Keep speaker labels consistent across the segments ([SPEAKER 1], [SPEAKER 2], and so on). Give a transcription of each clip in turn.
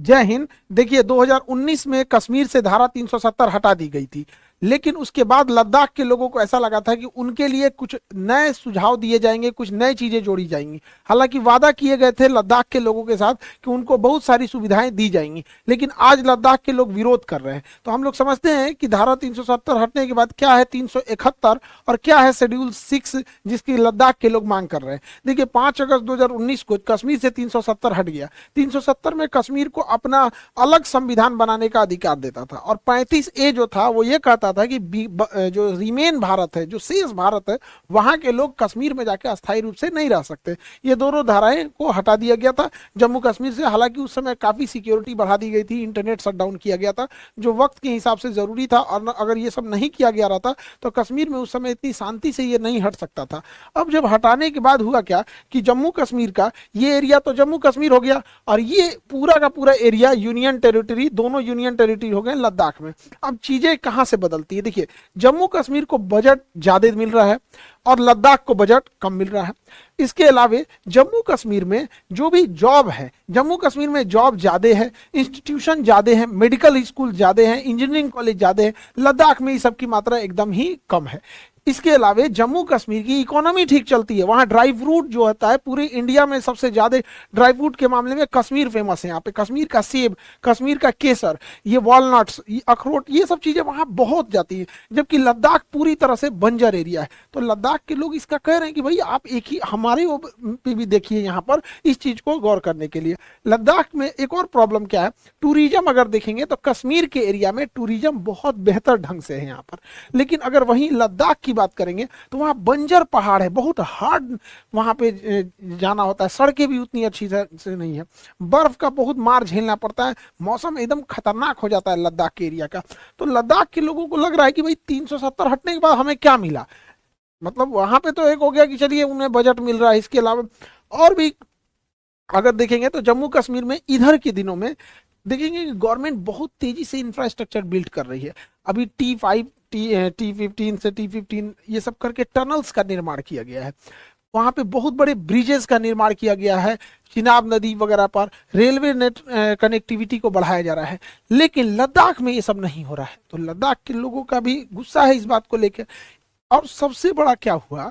[SPEAKER 1] जय हिंद। देखिए 2019 में कश्मीर से धारा 370 हटा दी गई थी, लेकिन उसके बाद लद्दाख के लोगों को ऐसा लगा था कि उनके लिए कुछ नए सुझाव दिए जाएंगे, कुछ नई चीजें जोड़ी जाएंगी। हालांकि वादा किए गए थे लद्दाख के लोगों के साथ कि उनको बहुत सारी सुविधाएं दी जाएंगी, लेकिन आज लद्दाख के लोग विरोध कर रहे हैं। तो हम लोग समझते हैं कि धारा 370 हटने के बाद क्या है 371 और क्या है शेड्यूल 6 जिसकी लद्दाख के लोग मांग कर रहे हैं। देखिए 5 अगस्त 2019 को कश्मीर से 370 हट गया। 370 में कश्मीर को अपना अलग संविधान बनाने का अधिकार देता था, और 35A जो था वो ये कहता था कि जो रिमेन भारत है, जो शेष भारत है, वहां के लोग कश्मीर में जाके अस्थायी रूप से नहीं रह सकते। ये दोनों धाराएं को हटा दिया गया था जम्मू कश्मीर से। हालांकि उस समय काफी सिक्योरिटी बढ़ा दी गई थी, इंटरनेट शटडाउन किया गया था जो वक्त के हिसाब से जरूरी था, और अगर ये सब नहीं किया गया रहता तो कश्मीर में उस समय इतनी शांति से ये नहीं हट सकता था। अब जब हटाने के बाद हुआ क्या कि जम्मू कश्मीर का ये एरिया तो जम्मू कश्मीर हो गया, और ये पूरा का पूरा एरिया यूनियन टेरिटरी, दोनों यूनियन टेरिटरी हो गए लद्दाख में। अब चीजें कहां से बदलती है, देखिए जम्मू कश्मीर को बजट ज्यादा मिल रहा है और लद्दाख को बजट कम मिल रहा है। इसके अलावे जम्मू कश्मीर में जो भी जॉब है, जम्मू कश्मीर में जॉब ज्यादा है, इंस्टीट्यूशन ज्यादा है, मेडिकल स्कूल ज्यादा है, इंजीनियरिंग कॉलेज ज्यादा है। लद्दाख में ये सब की मात्रा एकदम ही कम है। इसके अलावे जम्मू कश्मीर की इकोनॉमी ठीक चलती है। वहां ड्राई फ्रूट जो होता है, पूरे इंडिया में सबसे ज्यादा ड्राई फ्रूट के मामले में कश्मीर फेमस है। यहाँ पे कश्मीर का सेब, कश्मीर का केसर, ये वॉलनट्स, ये अखरोट, ये सब चीजें वहां बहुत जाती है। जबकि लद्दाख पूरी तरह से बंजर एरिया है। तो लद्दाख के लोग इसका कह रहे हैं कि भाई आप एक ही हमारे पे भी देखिए, यहाँ पर इस चीज को गौर करने के लिए। लद्दाख में एक और प्रॉब्लम क्या है, टूरिज्म अगर देखेंगे तो कश्मीर के एरिया में टूरिज्म बहुत बेहतर ढंग से है यहाँ पर, लेकिन अगर वहीं लद्दाख की बात करेंगे तो वहां बंजर पहाड़ है, बहुत हार्ड वहां पे जाना होता है, सड़कें भी उतनी अच्छी से नहीं है, बर्फ का बहुत मार झेलना पड़ता है, मौसम एकदम खतरनाक हो जाता है लद्दाख के एरिया का। तो लद्दाख के लोगों को लग रहा है कि भाई 370 हटने के बाद हमें क्या मिला, मतलब वहां पे तो एक हो गया कि चलिए उन्हें बजट मिल रहा है, इसके अलावा और भी अगर देखेंगे तो जम्मू कश्मीर में इधर के दिनों में देखेंगे कि गवर्नमेंट बहुत तेजी से इंफ्रास्ट्रक्चर बिल्ड कर रही है। अभी T5 T15 से T15 ये सब करके टनल्स का निर्माण किया गया है। वहां पे बहुत बड़े ब्रिजेस का निर्माण किया गया है, चिनाब नदी वगैरह पर रेलवे नेट कनेक्टिविटी को बढ़ाया जा रहा है। लेकिन लद्दाख में ये सब नहीं हो रहा है, तो लद्दाख के लोगों का भी गुस्सा है इस बात को लेकर। और सबसे बड़ा क्या हुआ,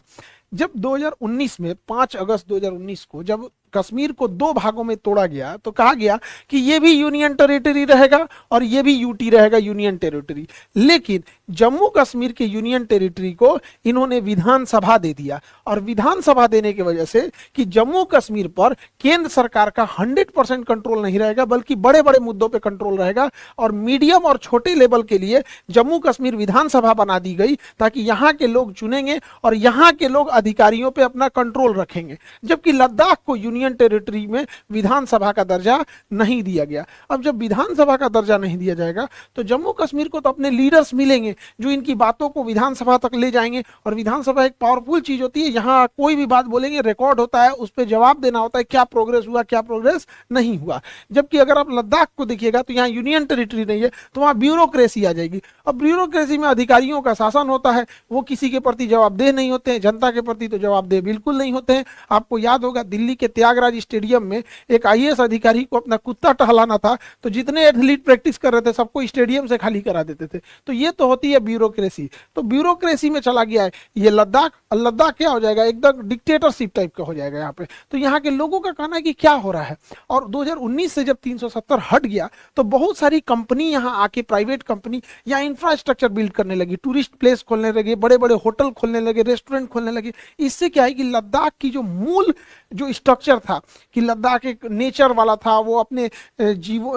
[SPEAKER 1] जब 2019 में 5 अगस्त 2019 को जब कश्मीर को 2 भागों में तोड़ा गया तो कहा गया कि ये भी यूनियन टेरिटरी रहेगा और ये भी यूटी रहेगा, यूनियन टेरिटरी। लेकिन जम्मू कश्मीर के यूनियन टेरिटरी को इन्होंने विधानसभा दे दिया, और विधानसभा देने की वजह से कि जम्मू कश्मीर पर केंद्र सरकार का 100% कंट्रोल नहीं रहेगा, बल्कि बड़े बड़े मुद्दों पर कंट्रोल रहेगा। और मीडियम और छोटे लेवल के लिए जम्मू कश्मीर विधानसभा बना दी गई ताकि यहाँ के लोग चुनेंगे और यहाँ के लोग अधिकारियों पर अपना कंट्रोल रखेंगे। जबकि लद्दाख को यूनियन टेरिटरी में विधानसभा का दर्जा नहीं दिया गया। अब जब विधानसभा का दर्जा नहीं दिया जाएगा तो जम्मू कश्मीर को तो अपने लीडर्स मिलेंगे जो इनकी बातों को विधानसभा तक ले जाएंगे, और विधानसभा एक पावरफुल चीज होती है, यहाँ कोई भी बात बोलेंगे रिकॉर्ड होता है, उस पर जवाब देना होता है, क्या प्रोग्रेस हुआ क्या प्रोग्रेस नहीं हुआ। जबकि अगर आप लद्दाख को देखिएगा तो यहाँ यूनियन टेरिटरी नहीं है, तो वहाँ ब्यूरोक्रेसी आ जाएगी। अब ब्यूरोक्रेसी में अधिकारियों का शासन होता है, वो किसी के प्रति जवाबदेह नहीं होते हैं, जनता के प्रति तो जवाबदेह बिल्कुल नहीं होते हैं। आपको याद होगा दिल्ली के त्यागराज स्टेडियम में एक IAS अधिकारी को अपना कुत्ता टहलाना था, तो जितने एथलीट प्रैक्टिस कर रहे थे सबको स्टेडियम से खाली करा देते थे। तो ये तो होती है ब्यूरोक्रेसी। तो ब्यूरोक्रेसी में चला गया है ये लद्दाख। लद्दाख क्या हो जाएगा, एकदम डिक्टेटरशिप टाइप का हो जाएगा यहाँ पे। तो यहाँ के लोगों का कहना है कि क्या हो रहा है। और 2019 से जब 370 हट गया तो बहुत सारी कंपनी यहाँ आके, प्राइवेट कंपनी यहाँ इंफ्रास्ट्रक्चर बिल्ड करने लगी, टूरिस्ट प्लेस खोलने लगे, बड़े बड़े होटल खोलने लगे, रेस्टोरेंट खोलने लगे। इससे क्या है कि लद्दाख की जो मूल जो स्ट्रक्चर था कि लद्दाख एक नेचर वाला था, वो अपने जीव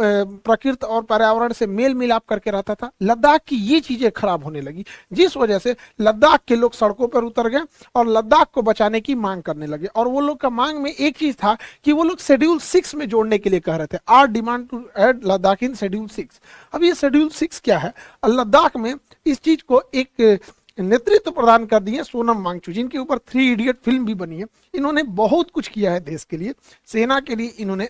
[SPEAKER 1] प्रकृति और पर्यावरण से मेल मिलाप करके रहता था, लद्दाख की ये चीजें खराब होने लगी, जिस वजह से लद्दाख के लोग सड़कों पर उतर गए और लद्दाख को बचाने की मांग करने लगे। और वो लोग का मांग में एक चीज था कि वो लोग शेड्यूल 6 में जोड़ने के लिए कह रहे थे, are demand to add Ladakh in schedule 6। अब ये शेड्यूल 6 क्या है, लद्दाख में इस चीज को एक नेतृत्व प्रदान कर दिए सोनम वांगचुक, जिनके ऊपर 3 इडियट फिल्म भी बनी है। इन्होंने बहुत कुछ किया है देश के लिए, सेना के लिए इन्होंने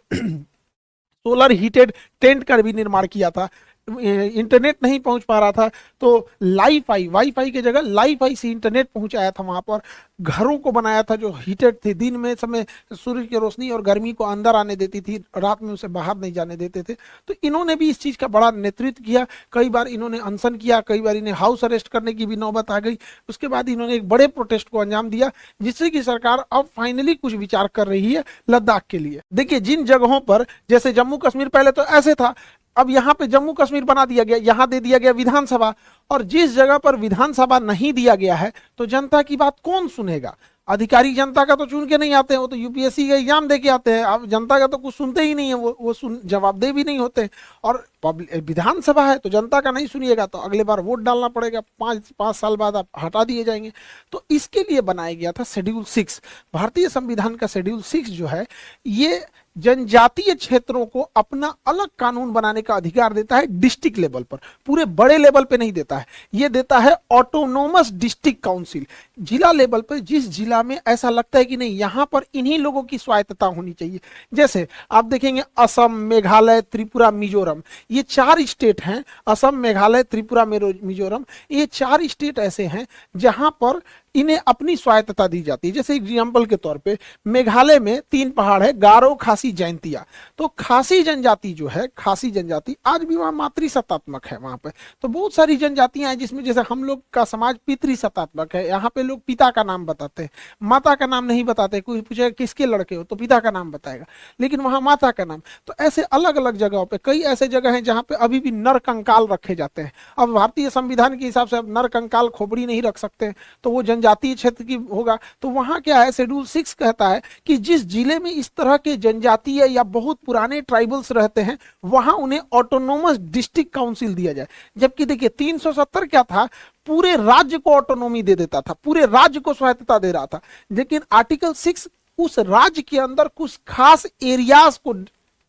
[SPEAKER 1] सोलर हीटेड टेंट का भी निर्माण किया था, इंटरनेट नहीं पहुंच पा रहा था, तो वाईफाई की जगह लाईफाई से इंटरनेट पहुंचाया था वहां पर। घरों को बनाया था जो हीटेड थे, दिन में समय सूर्य की रोशनी और गर्मी को अंदर आने देती थी, रात में उसे बाहर नहीं जाने देते थे। तो इन्होंने भी इस चीज का बड़ा नेतृत्व किया। कई बार इन्होंने अनशन किया, कई बार इन्हें हाउस अरेस्ट करने की भी नौबत आ गई। उसके बाद इन्होंने एक बड़े प्रोटेस्ट को अंजाम दिया, जिससे कि सरकार अब फाइनली कुछ विचार कर रही है लद्दाख के लिए। देखिए, जिन जगहों पर, जैसे जम्मू कश्मीर पहले तो ऐसे था, अब यहां पे जम्मू कश्मीर बना दिया गया, यहां दे दिया गया विधानसभा। और जिस जगह पर विधानसभा नहीं दिया गया है, तो जनता की बात कौन सुनेगा? अधिकारी जनता का तो चुन के नहीं आते हैं, वो तो यूपीएससी का एग्जाम दे के आते हैं। अब जनता का तो कुछ सुनते ही नहीं है, वो जवाबदेह भी नहीं होते। और विधानसभा है तो जनता का नहीं सुनिएगा तो अगले बार वोट डालना पड़ेगा, 5 साल बाद आप हटा दिए जाएंगे। तो इसके लिए बनाया गया था शेड्यूल 6। भारतीय संविधान का शेड्यूल 6 जो है, ये जनजातीय क्षेत्रों को अपना अलग कानून बनाने का अधिकार देता है डिस्ट्रिक्ट लेवल पर, पूरे बड़े लेवल पे नहीं देता है। ये देता है ऑटोनोमस डिस्ट्रिक्ट काउंसिल, जिला लेवल पर। जिस जिला में ऐसा लगता है कि नहीं, यहां पर इन्हीं लोगों की स्वायत्तता होनी चाहिए, जैसे आप देखेंगे असम, मेघालय, त्रिपुरा, मिजोरम, ये 4 स्टेट हैं। असम, मेघालय, त्रिपुरा, मिजोरम, ये 4 स्टेट ऐसे हैं जहां पर इन्हें अपनी स्वायत्तता दी जाती है। जैसे एग्जाम्पल के तौर पे मेघालय में 3 पहाड़ है, गारो, खासी, जैंतिया। तो खासी जनजाति जो है, खासी जनजाति आज भी वहां मातृसत्तात्मक है। वहां पे तो बहुत सारी जनजातियां हैं जिसमें, जैसे हम लोग का समाज पितृसत्तात्मक है, यहाँ पे लोग पिता का नाम बताते हैं, माता का नाम नहीं बताते। कोई पूछेगा किसके लड़के हो, तो पिता का नाम बताएगा, लेकिन वहां माता का नाम। तो ऐसे अलग अलग जगहों पे, कई ऐसे जगह हैं जहां पे अभी भी नर कंकाल रखे जाते हैं। अब भारतीय संविधान के हिसाब से अब नर कंकाल, खोपड़ी नहीं रख सकते, तो वो जनजातीय क्षेत्र की होगा। तो वहां क्या है, शेड्यूल 6 कहता है कि जिस जिले में इस तरह के जनजातीय या बहुत पुराने ट्राइबल्स रहते हैं, वहां उन्हें ऑटोनोमस डिस्ट्रिक्ट काउंसिल दिया जाए। जबकि देखिए 370 क्या था, पूरे राज्य को ऑटोनोमी दे देता था, पूरे राज्य को स्वायत्तता दे रहा था। लेकिन आर्टिकल 6 उस राज्य के अंदर कुछ खास एरियाज को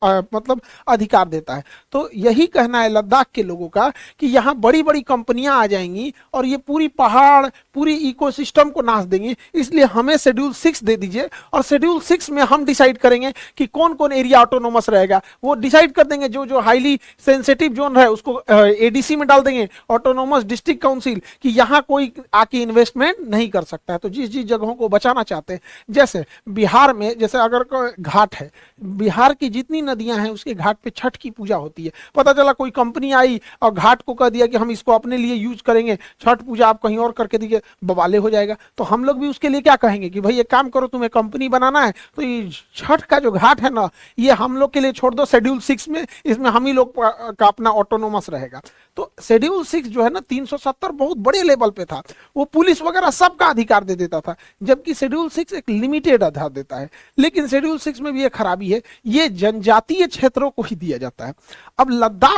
[SPEAKER 1] मतलब अधिकार देता है। तो यही कहना है लद्दाख के लोगों का कि यहाँ बड़ी बड़ी कंपनियां आ जाएंगी और ये पूरी पहाड़, पूरी इकोसिस्टम को नाश देंगी। इसलिए हमें शेड्यूल 6 दे दीजिए, और शेड्यूल 6 में हम डिसाइड करेंगे कि कौन कौन एरिया ऑटोनोमस रहेगा। वो डिसाइड कर देंगे, जो जो हाईली सेंसिटिव जोन है उसको एडीसी में डाल देंगे, ऑटोनोमस डिस्ट्रिक्ट काउंसिल, कि यहाँ कोई आके इन्वेस्टमेंट नहीं कर सकता है। तो जिस जिस जगहों को बचाना चाहते हैं, जैसे बिहार में, जैसे अगर घाट है, बिहार की जितनी नदियां हैं उसके घाट पे छठ की पूजा होती है। पता चला कोई कंपनी आई और घाट को कह दिया कि हम इसको अपने लिए यूज करेंगे, छठ पूजा आप कहीं और करके दीजिए, बवाले हो जाएगा। तो हम लोग भी उसके लिए क्या कहेंगे कि भाई एक काम करो, तुम्हें कंपनी बनाना है तो ये छठ का जो घाट है ना, ये हम लोग के लिए छोड़ दो शेड्यूल 6 में, इसमें हम ही लोग का अपना ऑटोनोमस रहेगा। तो शेड्यूल 6 जो है ना, 370 बहुत बड़े लेवल पे था, वो पुलिस वगैरह सबका अधिकार दे देता था, जबकि शेड्यूल 6 एक लिमिटेड आधार देता है। लेकिन शेड्यूल 6 में भी एक खराबी है, ये जनजातीय क्षेत्रों को ही दिया जाता है। अब लद्दाख